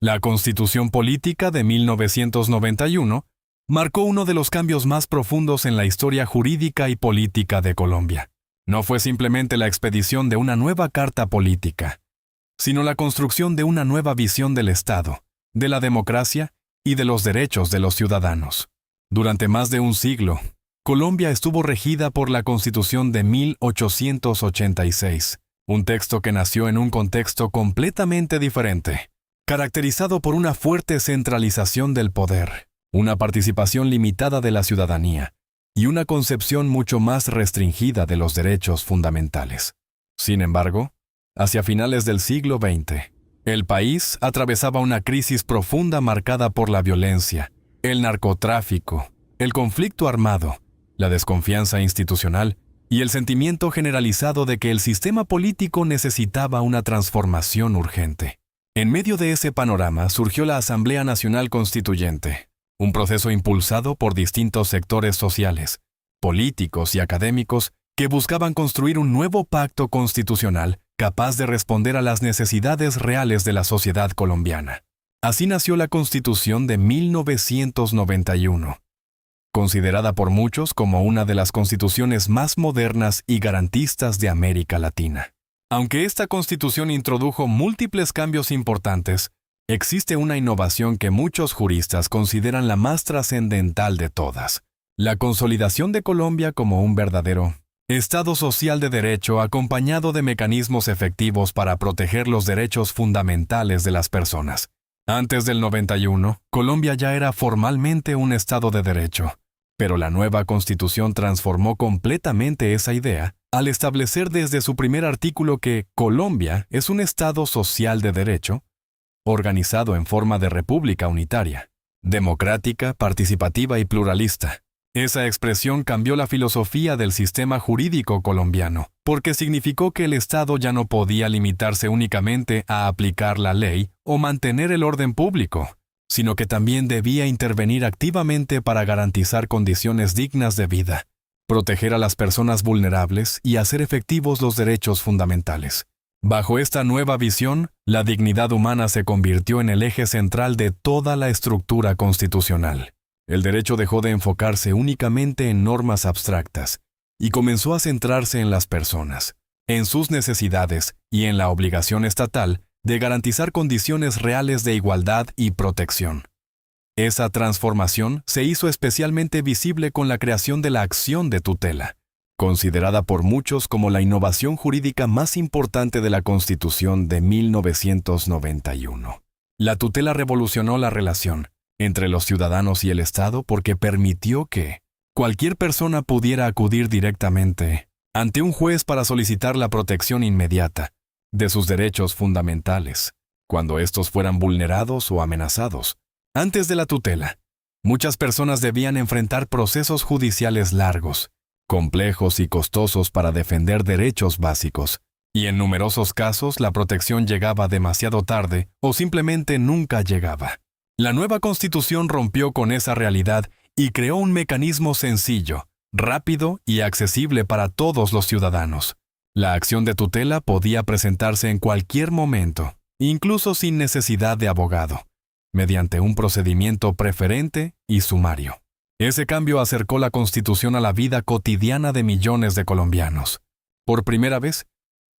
La Constitución Política de 1991 marcó uno de los cambios más profundos en la historia jurídica y política de Colombia. No fue simplemente la expedición de una nueva carta política, sino la construcción de una nueva visión del Estado, de la democracia y de los derechos de los ciudadanos. Durante más de un siglo, Colombia estuvo regida por la Constitución de 1886, un texto que nació en un contexto completamente diferente, caracterizado por una fuerte centralización del poder, una participación limitada de la ciudadanía y una concepción mucho más restringida de los derechos fundamentales. Sin embargo, hacia finales del siglo XX, el país atravesaba una crisis profunda marcada por la violencia, el narcotráfico, el conflicto armado, la desconfianza institucional y el sentimiento generalizado de que el sistema político necesitaba una transformación urgente. En medio de ese panorama surgió la Asamblea Nacional Constituyente, un proceso impulsado por distintos sectores sociales, políticos y académicos que buscaban construir un nuevo pacto constitucional capaz de responder a las necesidades reales de la sociedad colombiana. Así nació la Constitución de 1991, considerada por muchos como una de las constituciones más modernas y garantistas de América Latina. Aunque esta Constitución introdujo múltiples cambios importantes, existe una innovación que muchos juristas consideran la más trascendental de todas: la consolidación de Colombia como un verdadero Estado social de derecho acompañado de mecanismos efectivos para proteger los derechos fundamentales de las personas. Antes del 91, Colombia ya era formalmente un Estado de derecho, pero la nueva Constitución transformó completamente esa idea al establecer desde su primer artículo que Colombia es un Estado social de derecho, organizado en forma de república unitaria, democrática, participativa y pluralista. Esa expresión cambió la filosofía del sistema jurídico colombiano, porque significó que el Estado ya no podía limitarse únicamente a aplicar la ley o mantener el orden público, sino que también debía intervenir activamente para garantizar condiciones dignas de vida, proteger a las personas vulnerables y hacer efectivos los derechos fundamentales. Bajo esta nueva visión, la dignidad humana se convirtió en el eje central de toda la estructura constitucional. El derecho dejó de enfocarse únicamente en normas abstractas y comenzó a centrarse en las personas, en sus necesidades y en la obligación estatal de garantizar condiciones reales de igualdad y protección. Esa transformación se hizo especialmente visible con la creación de la acción de tutela, considerada por muchos como la innovación jurídica más importante de la Constitución de 1991. La tutela revolucionó la relación entre los ciudadanos y el Estado porque permitió que cualquier persona pudiera acudir directamente ante un juez para solicitar la protección inmediata de sus derechos fundamentales, cuando estos fueran vulnerados o amenazados. Antes de la tutela, muchas personas debían enfrentar procesos judiciales largos, complejos y costosos para defender derechos básicos, y en numerosos casos la protección llegaba demasiado tarde o simplemente nunca llegaba. La nueva Constitución rompió con esa realidad y creó un mecanismo sencillo, rápido y accesible para todos los ciudadanos. La acción de tutela podía presentarse en cualquier momento, incluso sin necesidad de abogado, mediante un procedimiento preferente y sumario. Ese cambio acercó la Constitución a la vida cotidiana de millones de colombianos. Por primera vez,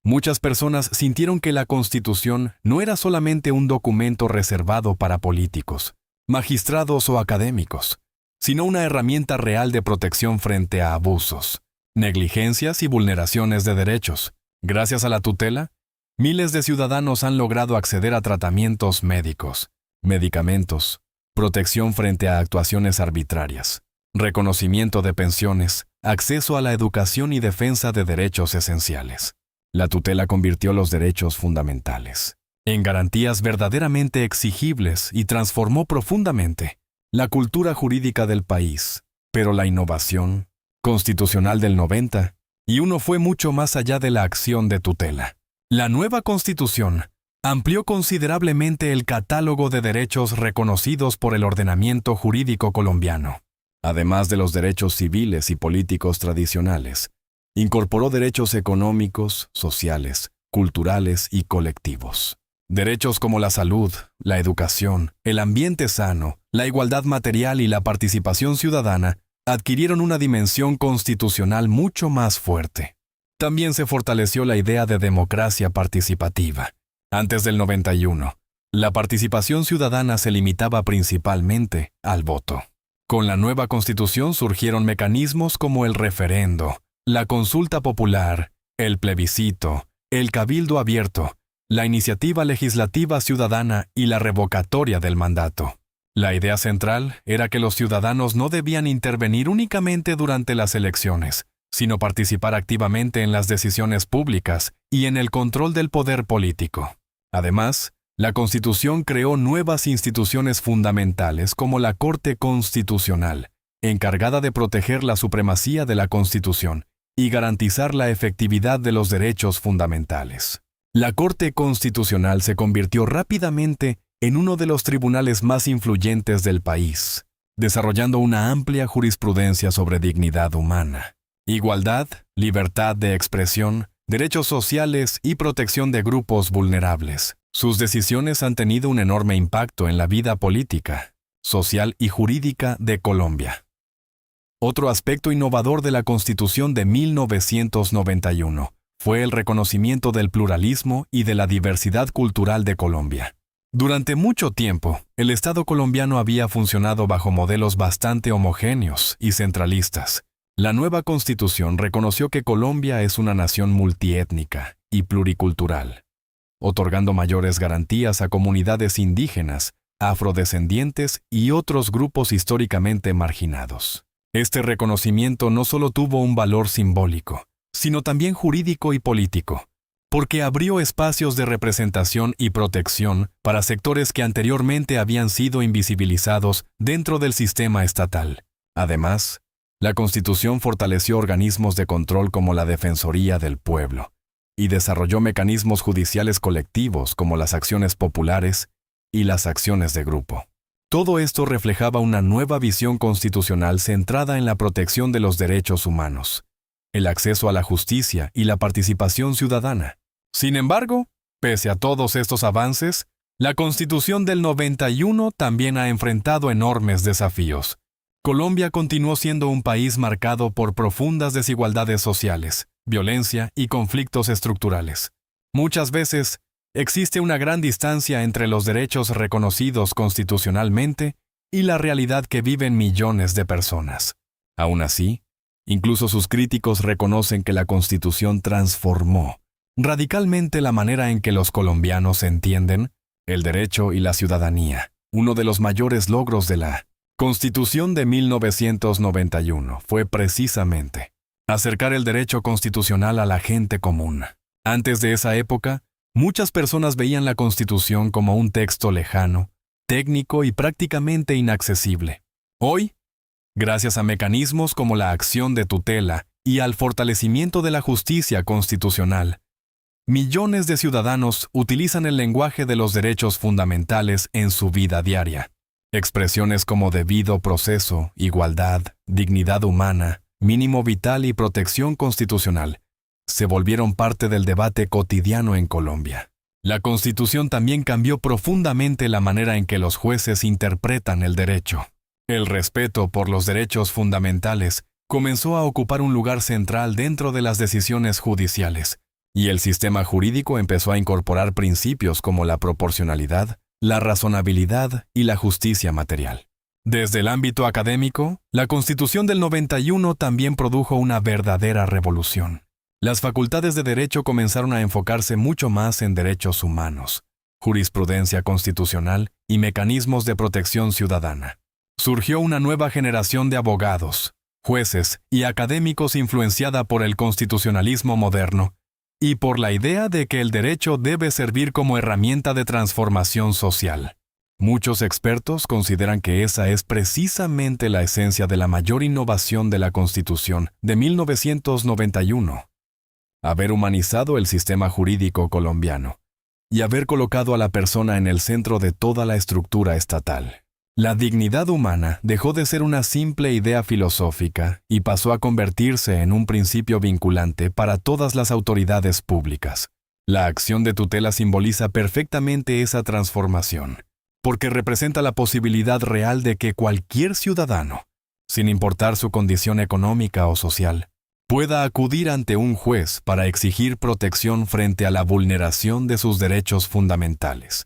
muchas personas sintieron que la Constitución no era solamente un documento reservado para políticos, magistrados o académicos, sino una herramienta real de protección frente a abusos, negligencias y vulneraciones de derechos. Gracias a la tutela, miles de ciudadanos han logrado acceder a tratamientos médicos, medicamentos, protección frente a actuaciones arbitrarias, reconocimiento de pensiones, acceso a la educación y defensa de derechos esenciales. La tutela convirtió los derechos fundamentales en garantías verdaderamente exigibles y transformó profundamente la cultura jurídica del país. Pero la innovación constitucional del 91 fue mucho más allá de la acción de tutela. La nueva Constitución amplió considerablemente el catálogo de derechos reconocidos por el ordenamiento jurídico colombiano. Además de los derechos civiles y políticos tradicionales, incorporó derechos económicos, sociales, culturales y colectivos. Derechos como la salud, la educación, el ambiente sano, la igualdad material y la participación ciudadana adquirieron una dimensión constitucional mucho más fuerte. También se fortaleció la idea de democracia participativa. Antes del 91, la participación ciudadana se limitaba principalmente al voto. Con la nueva Constitución surgieron mecanismos como el referendo, la consulta popular, el plebiscito, el cabildo abierto, la iniciativa legislativa ciudadana y la revocatoria del mandato. La idea central era que los ciudadanos no debían intervenir únicamente durante las elecciones, sino participar activamente en las decisiones públicas y en el control del poder político. Además, la Constitución creó nuevas instituciones fundamentales como la Corte Constitucional, encargada de proteger la supremacía de la Constitución y garantizar la efectividad de los derechos fundamentales. La Corte Constitucional se convirtió rápidamente en uno de los tribunales más influyentes del país, desarrollando una amplia jurisprudencia sobre dignidad humana, igualdad, libertad de expresión, derechos sociales y protección de grupos vulnerables. Sus decisiones han tenido un enorme impacto en la vida política, social y jurídica de Colombia. Otro aspecto innovador de la Constitución de 1991 fue el reconocimiento del pluralismo y de la diversidad cultural de Colombia. Durante mucho tiempo, el Estado colombiano había funcionado bajo modelos bastante homogéneos y centralistas. La nueva Constitución reconoció que Colombia es una nación multiétnica y pluricultural, otorgando mayores garantías a comunidades indígenas, afrodescendientes y otros grupos históricamente marginados. Este reconocimiento no solo tuvo un valor simbólico, sino también jurídico y político, porque abrió espacios de representación y protección para sectores que anteriormente habían sido invisibilizados dentro del sistema estatal. Además, la Constitución fortaleció organismos de control como la Defensoría del Pueblo y desarrolló mecanismos judiciales colectivos como las acciones populares y las acciones de grupo. Todo esto reflejaba una nueva visión constitucional centrada en la protección de los derechos humanos, el acceso a la justicia y la participación ciudadana. Sin embargo, pese a todos estos avances, la Constitución del 91 también ha enfrentado enormes desafíos. Colombia continuó siendo un país marcado por profundas desigualdades sociales, violencia y conflictos estructurales. Muchas veces, existe una gran distancia entre los derechos reconocidos constitucionalmente y la realidad que viven millones de personas. Aún así, incluso sus críticos reconocen que la Constitución transformó radicalmente la manera en que los colombianos entienden el derecho y la ciudadanía. Uno de los mayores logros de la Constitución de 1991 fue precisamente acercar el derecho constitucional a la gente común. Antes de esa época, muchas personas veían la Constitución como un texto lejano, técnico y prácticamente inaccesible. Hoy, gracias a mecanismos como la acción de tutela y al fortalecimiento de la justicia constitucional, millones de ciudadanos utilizan el lenguaje de los derechos fundamentales en su vida diaria. Expresiones como debido proceso, igualdad, dignidad humana, mínimo vital y protección constitucional se volvieron parte del debate cotidiano en Colombia. La Constitución también cambió profundamente la manera en que los jueces interpretan el derecho. El respeto por los derechos fundamentales comenzó a ocupar un lugar central dentro de las decisiones judiciales, y el sistema jurídico empezó a incorporar principios como la proporcionalidad, la razonabilidad y la justicia material. Desde el ámbito académico, la Constitución del 91 también produjo una verdadera revolución. Las facultades de derecho comenzaron a enfocarse mucho más en derechos humanos, jurisprudencia constitucional y mecanismos de protección ciudadana. Surgió una nueva generación de abogados, jueces y académicos influenciada por el constitucionalismo moderno y por la idea de que el derecho debe servir como herramienta de transformación social. Muchos expertos consideran que esa es precisamente la esencia de la mayor innovación de la Constitución de 1991. Haber humanizado el sistema jurídico colombiano y haber colocado a la persona en el centro de toda la estructura estatal. La dignidad humana dejó de ser una simple idea filosófica y pasó a convertirse en un principio vinculante para todas las autoridades públicas. La acción de tutela simboliza perfectamente esa transformación, porque representa la posibilidad real de que cualquier ciudadano, sin importar su condición económica o social, pueda acudir ante un juez para exigir protección frente a la vulneración de sus derechos fundamentales.